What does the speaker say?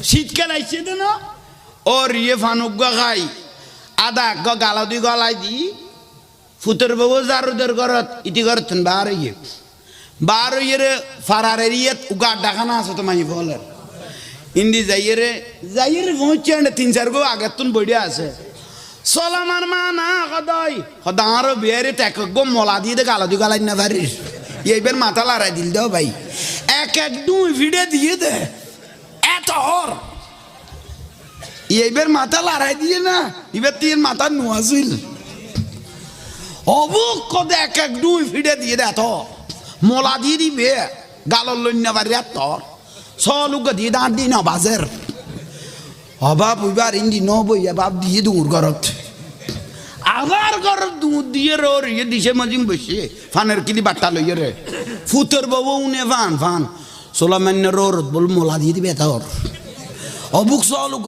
শীতকাল আইছে তো না ওর ইয়ে ফানুক খাই আদা গালা দুই গলাই দি ফুতের বাবু জারুদের ঘরত ইটি করতেন বার হইয়ে রে ফারারের ইয়ে উগা ডাকানা আছে তো মাই বলের ইন্দি যাইয়ে পৌঁছে 3-4 গো আগের তুন বইয়া আছে সলামার মা না সদাই আরো বিয়ারে এক গো মলা দিয়ে দে গালা দুই গালাই না পারিস এইবার মাথা লড়াই দিল দাও ভাই এক দুই ভিড়ে দিয়ে দে এত হর এইবার মাথা লড়াই দিয়ে না এবার তিন মাথা নোয়াছিল অবুক কদে এক দুই ভিড়ে দিয়ে দে এত মলা দিয়ে দিবে গালর লইনা পারি এত সলুক দিয়ে দাঁড় দিই না বাজের অভাব উইবার ইন্দি ন বইয়া বাপ দিয়ে দূর ঘরত আবার ঘরত দুধ দিয়ে রোর ইয়ে দিশে মজিম বসে ফানের কিলি বাট্টা লইয়ে রে ফুতের বাবু উনে ফান সোলামান্য রোর বল মোলা দিয়ে দিবে তোর অবুক সলুক